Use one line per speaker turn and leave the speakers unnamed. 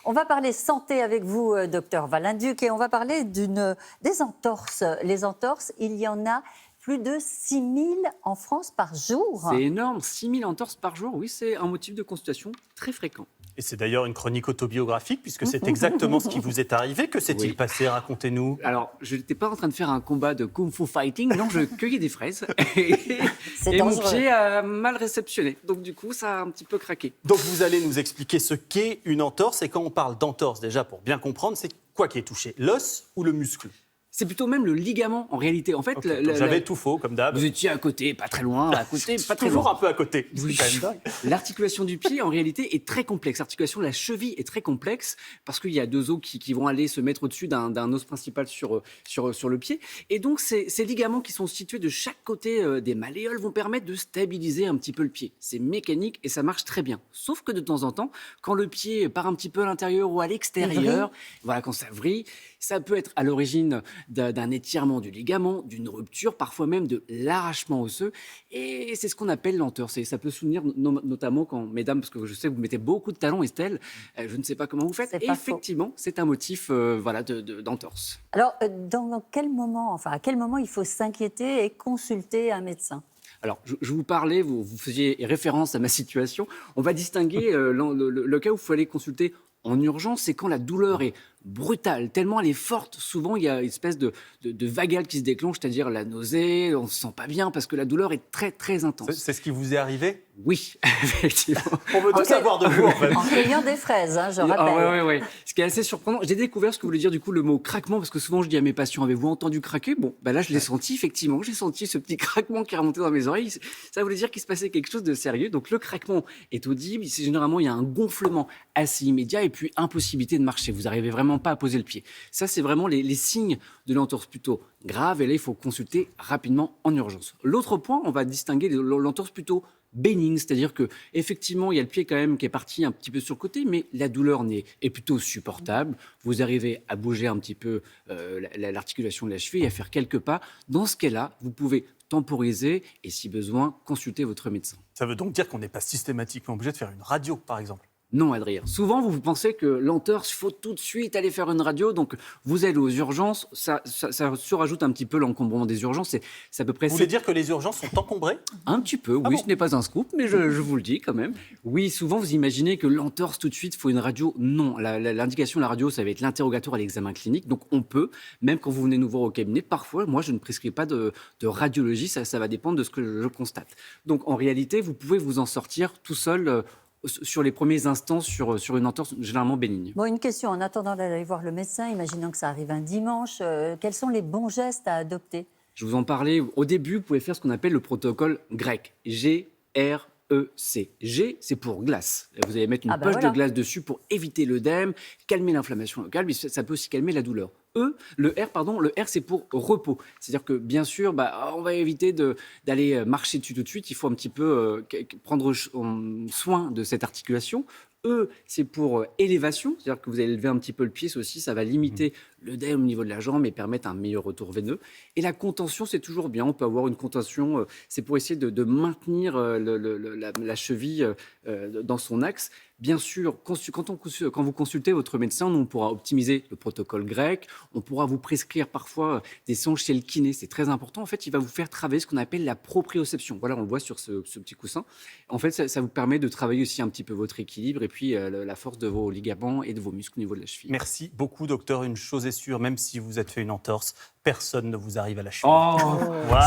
On va parler santé avec vous, docteur Valenduc, et on va parler des entorses. Les entorses, il y en a plus de 6 000 en France par jour.
C'est énorme, 6 000 entorses par jour, oui, c'est un motif de consultation très fréquent.
Et c'est d'ailleurs une chronique autobiographique, puisque c'est exactement ce qui vous est arrivé. Que s'est-il passé? Racontez-nous.
Alors, je n'étais pas en train de faire un combat de kung-fu fighting, non, je cueillais des fraises et mon pied a mal réceptionné. Donc du coup, ça a un petit peu craqué.
Donc vous allez nous expliquer ce qu'est une entorse. Et quand on parle d'entorse, déjà, pour bien comprendre, c'est quoi qui est touché? L'os ou le muscle?
C'est plutôt même le ligament, en réalité. En fait,
okay. J'avais tout faux, comme d'hab.
Vous étiez à côté, pas très loin, à côté, pas très loin.
Toujours un peu à côté.
Oui. L'articulation du pied, en réalité, est très complexe. L'articulation de la cheville est très complexe parce qu'il y a deux os qui vont aller se mettre au-dessus d'un os principal sur le pied. Et donc, ces ligaments qui sont situés de chaque côté des malléoles vont permettre de stabiliser un petit peu le pied. C'est mécanique et ça marche très bien. Sauf que de temps en temps, quand le pied part un petit peu à l'intérieur ou à l'extérieur, voilà, quand ça vrille, ça peut être à l'origine d'un étirement du ligament, d'une rupture, parfois même de l'arrachement osseux. Et c'est ce qu'on appelle l'entorse. Et ça peut souvenir notamment quand, mesdames, parce que je sais que vous mettez beaucoup de talons, Estelle, je ne sais pas comment vous faites. Et effectivement, c'est un motif d'entorse.
Alors, à quel moment il faut s'inquiéter et consulter un médecin?
Alors, je vous parlais, vous faisiez référence à ma situation. On va distinguer le cas où il faut aller consulter en urgence, c'est quand la douleur est brutale, tellement elle est forte. Souvent, il y a une espèce de vagal qui se déclenche, c'est-à-dire la nausée, on ne se sent pas bien parce que la douleur est très, très intense.
C'est ce qui vous est arrivé?
Oui, effectivement.
On veut tout savoir de vous, en fait.
En cueillant des fraises, je rappelle.
Oui. Ce qui est assez surprenant, j'ai découvert ce que voulait dire du coup le mot craquement, parce que souvent je dis à mes patients, avez-vous entendu craquer? Bon, là je l'ai senti, effectivement, j'ai senti ce petit craquement qui est remonté dans mes oreilles. Ça voulait dire qu'il se passait quelque chose de sérieux. Donc le craquement est audible, généralement il y a un gonflement assez immédiat et puis impossibilité de marcher. Vous n'arrivez vraiment pas à poser le pied. Ça, c'est vraiment les signes de l'entorse plutôt grave, et là il faut consulter rapidement en urgence. L'autre point, on va distinguer l'entorse plutôt bénigne, c'est-à-dire que effectivement il y a le pied quand même qui est parti un petit peu sur le côté, mais la douleur est plutôt supportable. Vous arrivez à bouger un petit peu l'articulation de la cheville, à faire quelques pas. Dans ce cas-là, vous pouvez temporiser et si besoin, consulter votre médecin.
Ça veut donc dire qu'on n'est pas systématiquement obligé de faire une radio, par exemple?
Non, Adrien. Souvent, vous pensez que l'entorse, il faut tout de suite aller faire une radio. Donc, vous allez aux urgences. Ça surajoute un petit peu l'encombrement des urgences. C'est à peu près.
Vous voulez dire que les urgences sont encombrées?
Un petit peu, oui. Ce n'est pas un scoop, mais je vous le dis quand même. Oui, souvent, vous imaginez que l'entorse, tout de suite, il faut une radio. Non. L'indication de la radio, ça va être l'interrogatoire à l'examen clinique. Donc, on peut, même quand vous venez nous voir au cabinet, parfois, moi, je ne prescris pas de radiologie. Ça va dépendre de ce que je constate. Donc, en réalité, vous pouvez vous en sortir tout seul sur les premiers instants sur une entorse généralement bénigne.
Bon, une question, en attendant d'aller voir le médecin, imaginons que ça arrive un dimanche, quels sont les bons gestes à adopter?
Je vous en parlais au début, vous pouvez faire ce qu'on appelle le protocole grec, G-R-E-C. G, c'est pour glace. Vous allez mettre une poche de glace dessus pour éviter l'œdème, calmer l'inflammation locale, mais ça peut aussi calmer la douleur. Le R, c'est pour repos. C'est-à-dire que, bien sûr, on va éviter d'aller marcher dessus tout de suite. Il faut un petit peu prendre soin de cette articulation. C'est pour élévation, c'est-à-dire que vous allez lever un petit peu le pied, aussi, ça va limiter l'œdème au niveau de la jambe et permettre un meilleur retour veineux. Et la contention, c'est toujours bien. On peut avoir une contention, c'est pour essayer de maintenir la cheville dans son axe. Bien sûr, quand vous consultez votre médecin, nous, on pourra optimiser le protocole grec, on pourra vous prescrire parfois des séances chez le kiné, c'est très important. En fait, il va vous faire travailler ce qu'on appelle la proprioception. Voilà, on le voit sur ce petit coussin. En fait, ça vous permet de travailler aussi un petit peu votre équilibre et puis la force de vos ligaments et de vos muscles au niveau de la cheville.
Merci beaucoup, docteur. Une chose est sûre, même si vous êtes fait une entorse, personne ne vous arrive à la cheville.
Oh,
voilà.